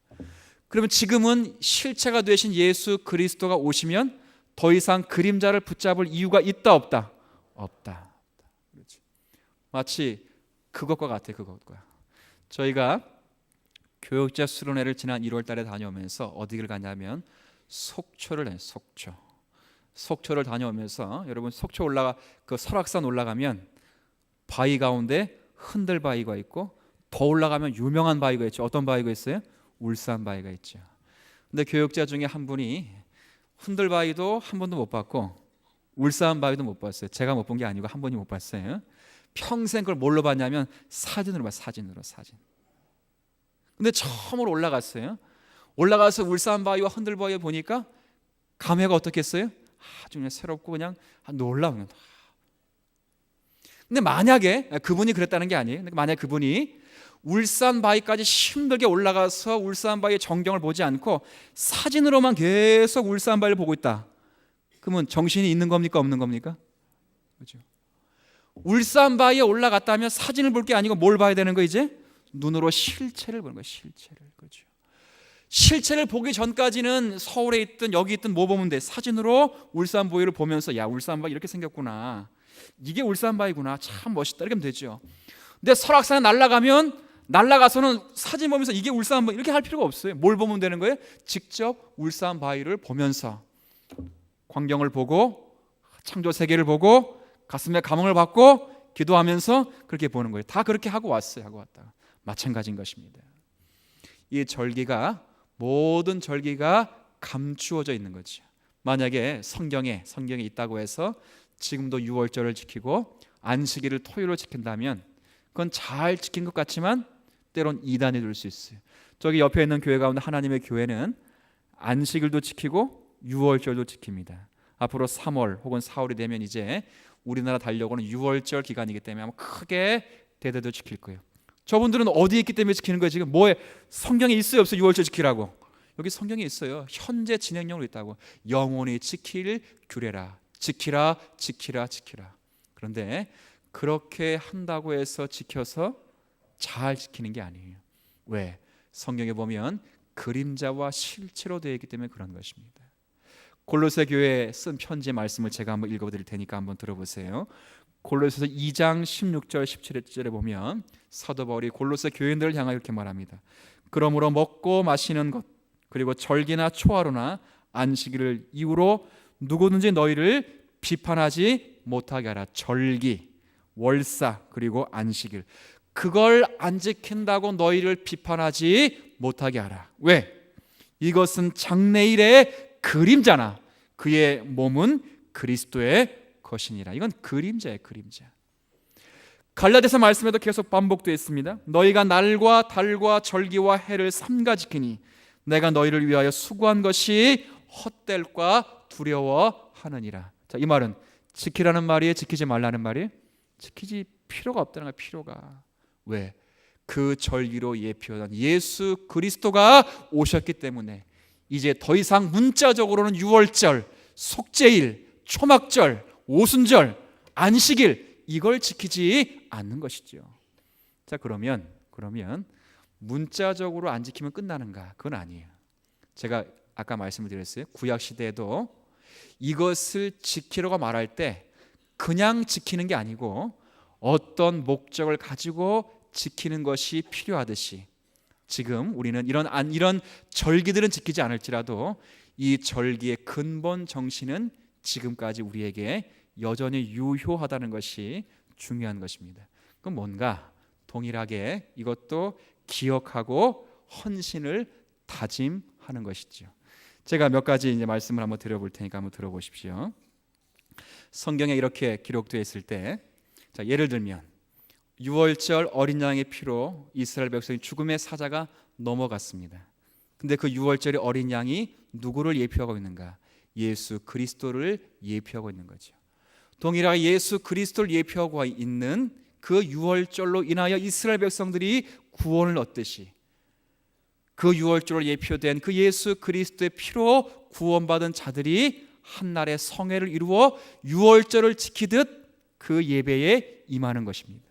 Speaker 1: 그러면 지금은 실체가 되신 예수 그리스도가 오시면 더 이상 그림자를 붙잡을 이유가 있다 없다? 없다. 그렇죠. 마치 그것과 같아요. 그것과 저희가 교육자 수련회를 지난 1월 달에 다녀오면서 어디를 가냐면 속초를 가요. 속초를 다녀오면서, 여러분 속초 그 설악산 올라가면 바위 가운데 흔들 바위가 있고, 더 올라가면 유명한 바위가 있죠. 어떤 바위가 있어요? 울산 바위가 있죠. 근데 교육자 중에 한 분이 흔들 바위도 한 번도 못 봤고 울산 바위도 못 봤어요. 제가 못 본 게 아니고 한 번이 못 봤어요. 평생 그걸 뭘로 봤냐면 사진으로 봤어요. 사진. 근데 처음으로 올라갔어요. 올라가서 울산 바위와 흔들 바위 보니까 감회가 어떻겠어요? 아주 그냥 새롭고 그냥 놀라운. 근데 만약에 그분이 그랬다는 게 아니에요. 만약에 그분이 울산 바위까지 힘들게 올라가서 울산 바위의 전경을 보지 않고 사진으로만 계속 울산 바위를 보고 있다, 그러면 정신이 있는 겁니까 없는 겁니까? 그렇죠. 울산 바위에 올라갔다면 사진을 볼 게 아니고 뭘 봐야 되는 거? 이제 눈으로 실체를 보는 거예요. 실체를. 그렇죠. 실체를 보기 전까지는 서울에 있든 여기 있든 뭐 보면 돼? 사진으로 울산 바위를 보면서 야, 울산 바위 이렇게 생겼구나, 이게 울산 바위구나, 참 멋있다, 이렇게 하면 되죠. 근데 설악산에 날아가서는 사진 보면서 이게 울산 바위 이렇게 할 필요가 없어요. 뭘 보면 되는 거예요? 직접 울산 바위를 보면서 광경을 보고 창조 세계를 보고 가슴에 감흥을 받고 기도하면서 그렇게 보는 거예요. 다 그렇게 하고 왔다. 마찬가지인 것입니다. 이 절기가, 모든 절기가 감추어져 있는 거죠. 만약에 성경에 있다고 해서 지금도 유월절을 지키고 안식일을 토요일로 지킨다면 그건 잘 지킨 것 같지만 때론 이단이 될 수 있어요. 저기 옆에 있는 교회 가운데 하나님의 교회는 안식일도 지키고 유월절도 지킵니다. 앞으로 3월 혹은 4월이 되면 이제 우리나라 달력으로는 유월절 기간이기 때문에 아마 크게 대대로 지킬 거예요. 저분들은 어디에 있기 때문에 지키는 거예요? 지금 뭐에 성경에 있어요 없어요? 유월절 지키라고. 여기 성경에 있어요. 현재 진행형으로 있다고. 영원히 지킬 규례라. 지키라. 그런데 그렇게 한다고 해서 지켜서 잘 지키는 게 아니에요. 왜? 성경에 보면 그림자와 실체로 되어 있기 때문에 그런 것입니다. 골로새 교회에 쓴 편지의 말씀을 제가 한번 읽어드릴 테니까 한번 들어보세요. 골로새서 2장 16절 17절에 보면 사도 바울이 골로새 교인들을 향하여 이렇게 말합니다. 그러므로 먹고 마시는 것 그리고 절기나 초하루나 안식일을 이유로 누구든지 너희를 비판하지 못하게 하라. 절기, 월사 그리고 안식일, 그걸 안 지킨다고 너희를 비판하지 못하게 하라. 왜? 이것은 장래일의 그림자나 그의 몸은 그리스도의 것이니라. 이건 그림자예요, 그림자. 갈라디아서 말씀에도 계속 반복되어 있습니다. 너희가 날과 달과 절기와 해를 삼가 지키니 내가 너희를 위하여 수고한 것이 헛될까 두려워하느니라. 자, 이 말은 지키라는 말이에요, 지키지 말라는 말이에요? 지키지 필요가 없다는 거예요. 필요가. 왜? 그 절기로 예표하던 예수 그리스도가 오셨기 때문에 이제 더 이상 문자적으로는 유월절, 속죄일, 초막절, 오순절, 안식일 이걸 지키지 않는 것이죠. 자, 그러면 문자적으로 안 지키면 끝나는가? 그건 아니에요. 제가 아까 말씀을 드렸어요. 구약 시대에도 이것을 지키라고 말할 때 그냥 지키는 게 아니고 어떤 목적을 가지고 지키는 것이 필요하듯이 지금 우리는 이런 절기들은 지키지 않을지라도 이 절기의 근본 정신은 지금까지 우리에게 여전히 유효하다는 것이 중요한 것입니다. 그럼 뭔가 동일하게 이것도 기억하고 헌신을 다짐하는 것이죠. 제가 몇 가지 이제 말씀을 한번 드려볼 테니까 한번 들어보십시오. 성경에 이렇게 기록되어 있을 때, 자, 예를 들면 유월절 어린 양의 피로 이스라엘 백성이 죽음의 사자가 넘어갔습니다. 근데 그 유월절의 어린 양이 누구를 예표하고 있는가? 예수 그리스도를 예표하고 있는 거죠. 동일하게 예수 그리스도를 예표하고 있는 그 유월절로 인하여 이스라엘 백성들이 구원을 얻듯이 그 유월절로 예표된 그 예수 그리스도의 피로 구원받은 자들이 한날의 성회를 이루어 유월절을 지키듯 그 예배에 임하는 것입니다.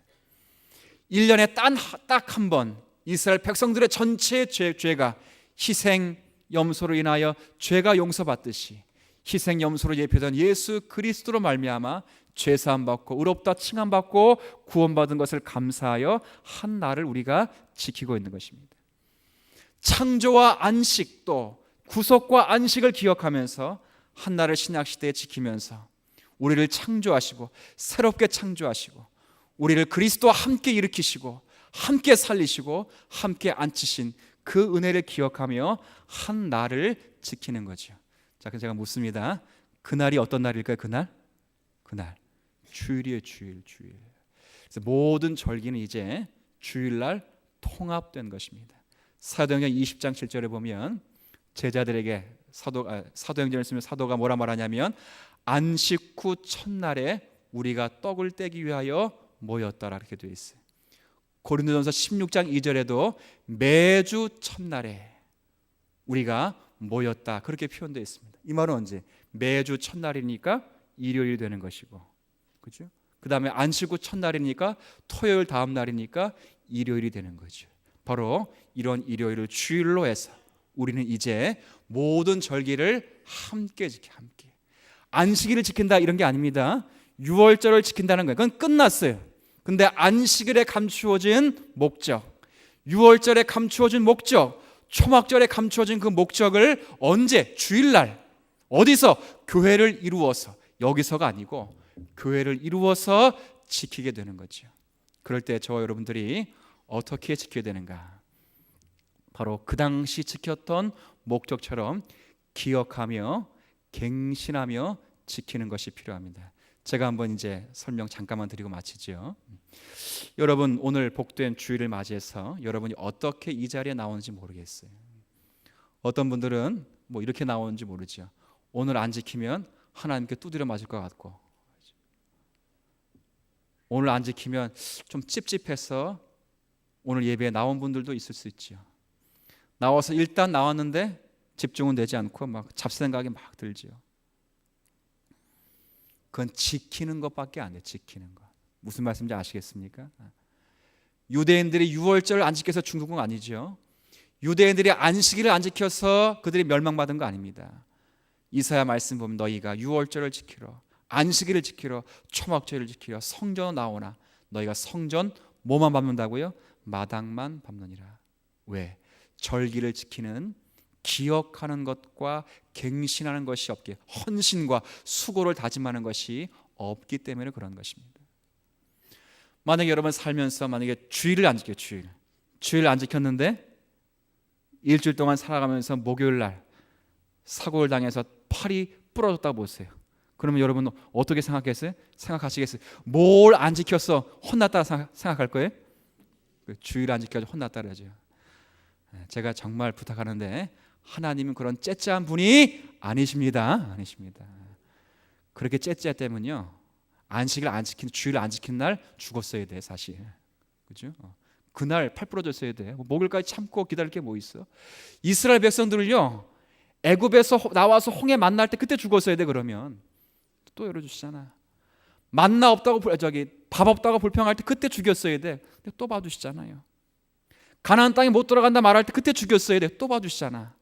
Speaker 1: 1년에 딱 한 번 이스라엘 백성들의 전체 죄가 희생 염소로 인하여 죄가 용서받듯이 희생 염소로 예표된 예수 그리스도로 말미암아 죄사함 받고 의롭다 칭함 받고 구원받은 것을 감사하여 한 날을 우리가 지키고 있는 것입니다. 창조와 안식도 구속과 안식을 기억하면서 한 날을 신약 시대에 지키면서 우리를 창조하시고 새롭게 창조하시고 우리를 그리스도와 함께 일으키시고 함께 살리시고 함께 앉히신 그 은혜를 기억하며 한 날을 지키는 거죠. 자, 그럼 제가 묻습니다. 그날이 어떤 날일까요? 그날 주일이에요. 주일. 그래서 모든 절기는 이제 주일날 통합된 것입니다. 사도행전 20장 7절에 보면 제자들에게 사도행전을 쓰면 사도가 뭐라 말하냐면 안식 후 첫날에 우리가 떡을 떼기 위하여 모였다라 이렇게 되어 있어요. 고린도전서 16장 2절에도 매주 첫날에 우리가 모였다 그렇게 표현되어 있습니다. 이 말은 언제? 매주 첫날이니까 일요일이 되는 것이고, 그렇죠? 그 다음에 안식 후 첫날이니까 토요일 다음 날이니까 일요일이 되는 거죠. 바로 이런 일요일을 주일로 해서 우리는 이제 모든 절기를 함께 지켜, 함께. 안식일을 지킨다 이런 게 아닙니다. 유월절을 지킨다는 거예요. 그건 끝났어요. 근데 안식일에 감추어진 목적, 유월절에 감추어진 목적, 초막절에 감추어진 그 목적을 언제? 주일날 어디서? 교회를 이루어서, 여기서가 아니고 교회를 이루어서 지키게 되는 거죠. 그럴 때 저와 여러분들이 어떻게 지켜야 되는가? 바로 그 당시 지켰던 목적처럼 기억하며 갱신하며 지키는 것이 필요합니다. 제가 한번 이제 설명 잠깐만 드리고 마치죠. 여러분, 오늘 복된 주일을 맞이해서 여러분이 어떻게 이 자리에 나오는지 모르겠어요. 어떤 분들은 뭐 이렇게 나오는지 모르죠. 오늘 안 지키면 하나님께 두드려 맞을 것 같고, 오늘 안 지키면 좀 찝찝해서 오늘 예배에 나온 분들도 있을 수 있죠. 나와서 일단 나왔는데 집중은 되지 않고 막 잡생각이 막 들죠. 그건 지키는 것밖에 안 돼요. 지키는 것. 무슨 말씀인지 아시겠습니까? 유대인들이 유월절을 안 지켜서 죽는 건 아니죠. 유대인들이 안식일을 안 지켜서 그들이 멸망받은 거 아닙니다. 이사야 말씀 보면 너희가 유월절을 지키러, 안식일을 지키러, 초막절을 지키러 성전 나오나 너희가 성전 뭐만 밟는다고요? 마당만 밟느니라. 왜? 절기를 지키는, 기억하는 것과 갱신하는 것이 없기에, 헌신과 수고를 다짐하는 것이 없기 때문에 그런 것입니다. 만약에 여러분 살면서 만약에 주일을 안 지켜요, 주일 안 지켰는데 일주일 동안 살아가면서 목요일 날 사고를 당해서 팔이 부러졌다고 보세요. 그러면 여러분 어떻게 생각하시겠어요? 뭘 안 지켰어? 혼났다 생각할 거예요? 주일 안 지켜서 혼났다 그러죠. 제가 정말 부탁하는데 하나님은 그런 째째한 분이 아니십니다. 그렇게 째째했다면요, 안식일 안 지킨, 주일 안 지킨 날 죽었어야 돼 사실. 그죠? 그날 팔 부러졌어야 돼. 목요일까지 참고 기다릴 게 뭐 있어? 이스라엘 백성들을요, 애굽에서 나와서 홍해 만날 때 그때 죽었어야 돼. 그러면 또 열어주시잖아. 만나 없다고 밥 없다고 불평할 때 그때 죽였어야 돼. 근데 또 봐주시잖아요. 가나안 땅에 못 들어간다 말할 때 그때 죽였어야 돼. 또 봐주시잖아.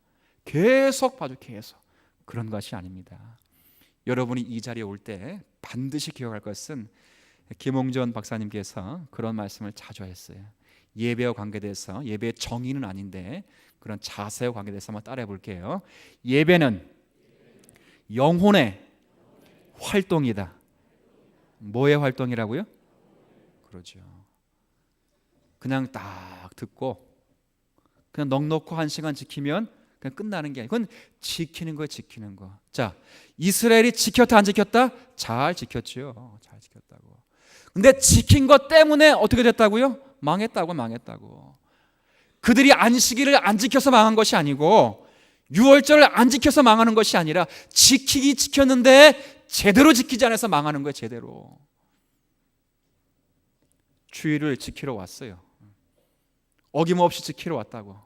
Speaker 1: 계속 봐줘, 계속. 그런 것이 아닙니다. 여러분이 이 자리에 올 때 반드시 기억할 것은 김홍전 박사님께서 그런 말씀을 자주 했어요. 예배와 관계돼서, 예배의 정의는 아닌데 그런 자세와 관계돼서 한번 따라해 볼게요. 예배는 영혼의 활동이다. 뭐의 활동이라고요? 그러죠. 그냥 딱 듣고 그냥 넋놓고 1시간 지키면 그냥 끝나는 게 아니고 그건 지키는 거예요, 지키는 거. 자, 이스라엘이 지켰다 안 지켰다? 잘 지켰죠. 잘 지켰다고. 근데 지킨 것 때문에 어떻게 됐다고요? 망했다고. 그들이 안식일을 안 지켜서 망한 것이 아니고 유월절을 안 지켜서 망하는 것이 아니라 지키기 지켰는데 제대로 지키지 않아서 망하는 거예요. 제대로. 주일을 지키러 왔어요. 어김없이 지키러 왔다고.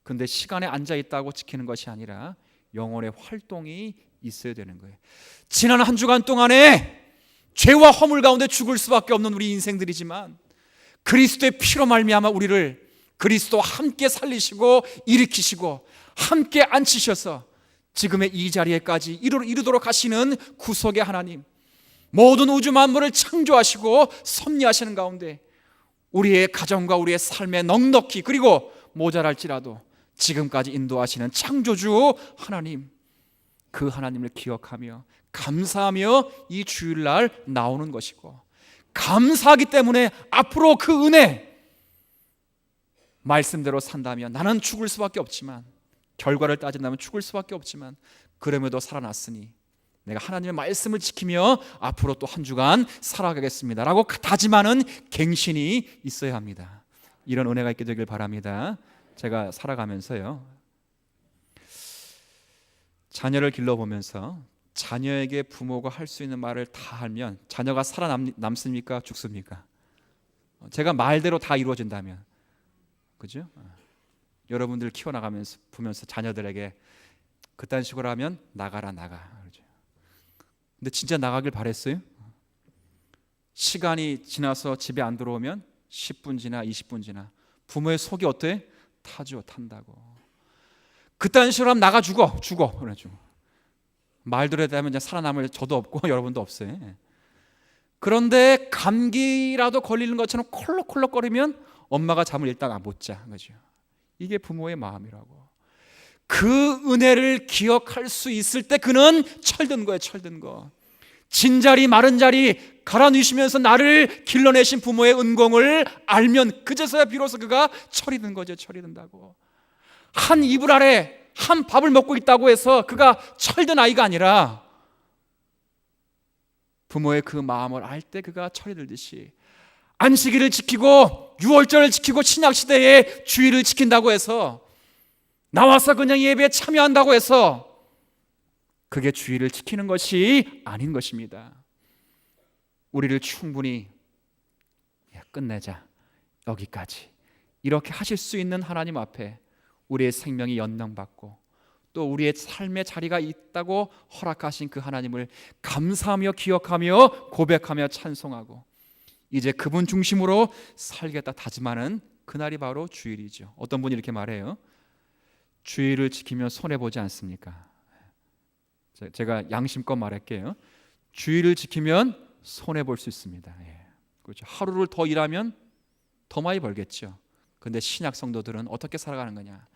Speaker 1: 근데 시간에 앉아 있다고 지키는 것이 아니라 영혼의 활동이 있어야 되는 거예요. 지난 한 주간 동안에 죄와 허물 가운데 죽을 수밖에 없는 우리 인생들이지만 그리스도의 피로 말미암아 우리를 그리스도와 함께 살리시고 일으키시고 함께 앉히셔서 지금의 이 자리에까지 이르도록 하시는 구속의 하나님, 모든 우주 만물을 창조하시고 섭리하시는 가운데 우리의 가정과 우리의 삶에 넉넉히, 그리고 모자랄지라도 지금까지 인도하시는 창조주 하나님, 그 하나님을 기억하며 감사하며 이 주일날 나오는 것이고, 감사하기 때문에 앞으로 그 은혜 말씀대로 산다면 나는 죽을 수밖에 없지만, 결과를 따진다면 죽을 수밖에 없지만 그럼에도 살아났으니 내가 하나님의 말씀을 지키며 앞으로 또 한 주간 살아가겠습니다 라고 다짐하는 갱신이 있어야 합니다. 이런 은혜가 있게 되길 바랍니다. 제가 살아가면서요, 자녀를 길러보면서 자녀에게 부모가 할 수 있는 말을 다 하면 자녀가 살아남습니까? 죽습니까? 제가 말대로 다 이루어진다면, 그죠? 여러분들 키워나가면서 보면서 자녀들에게 그딴 식으로 하면 나가라 그러죠. 근데 진짜 나가길 바랬어요? 시간이 지나서 집에 안 들어오면 10분 지나 20분 지나 부모의 속이 어때? 탄다고. 그딴 식으로 하면 나가 죽어 그래가지고 말들에 대하면 이제 살아남을 저도 없고 여러분도 없어요. 그런데 감기라도 걸리는 것처럼 콜록콜록거리면 엄마가 잠을 일단 못 자, 그죠? 이게 부모의 마음이라고. 그 은혜를 기억할 수 있을 때 그는 철든 거예요. 철든 거. 진자리 마른 자리 갈아 누시면서 나를 길러내신 부모의 은공을 알면 그제서야 비로소 그가 철이 든 거죠. 철이 든다고. 한 이불 아래 한 밥을 먹고 있다고 해서 그가 철든 아이가 아니라 부모의 그 마음을 알 때 그가 철이 들듯이, 안식일을 지키고 유월절을 지키고 신약시대에 주일을 지킨다고 해서 나와서 그냥 예배에 참여한다고 해서 그게 주일을 지키는 것이 아닌 것입니다. 우리를 충분히 끝내자, 여기까지 이렇게 하실 수 있는 하나님 앞에 우리의 생명이 연명받고 또 우리의 삶의 자리가 있다고 허락하신 그 하나님을 감사하며 기억하며 고백하며 찬송하고 이제 그분 중심으로 살겠다 다짐하는 그날이 바로 주일이죠. 어떤 분이 이렇게 말해요. 주일을 지키면 손해보지 않습니까? 제가 양심껏 말할게요. 주일을 지키면 손해볼 수 있습니다. 그렇죠. 하루를 더 일하면 더 많이 벌겠죠. 그런데 신약 성도들은 어떻게 살아가는 거냐?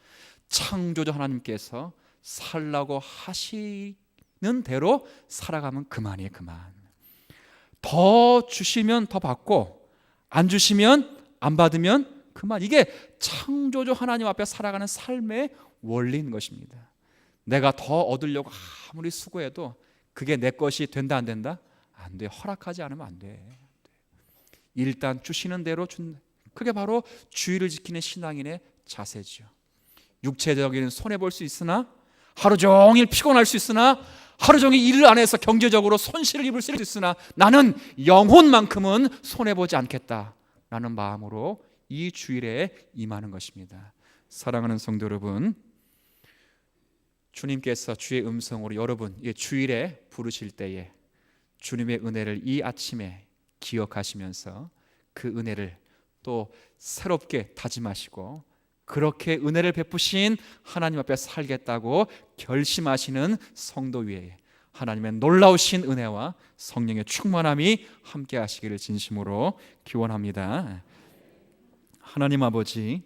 Speaker 1: 창조주 하나님께서 살라고 하시는 대로 살아가면 그만이에요. 그만. 더 주시면 더 받고, 안 주시면 안 받으면 그만. 이게 창조주 하나님 앞에 살아가는 삶의 원리인 것입니다. 내가 더 얻으려고 아무리 수고해도 그게 내 것이 된다 안 된다? 안 돼. 허락하지 않으면 안 돼. 일단 주시는 대로 준. 그게 바로 주의를 지키는 신앙인의 자세죠. 육체적인 손해 볼 수 있으나, 하루 종일 피곤할 수 있으나, 하루 종일 일을 안 해서 경제적으로 손실을 입을 수 있으나 나는 영혼만큼은 손해 보지 않겠다라는 마음으로 이 주일에 임하는 것입니다. 사랑하는 성도 여러분, 주님께서 주의 음성으로 여러분 주일에 부르실 때에 주님의 은혜를 이 아침에 기억하시면서 그 은혜를 또 새롭게 다짐하시고, 그렇게 은혜를 베푸신 하나님 앞에 살겠다고 결심하시는 성도 위에 하나님의 놀라우신 은혜와 성령의 충만함이 함께 하시기를 진심으로 기원합니다. 하나님 아버지,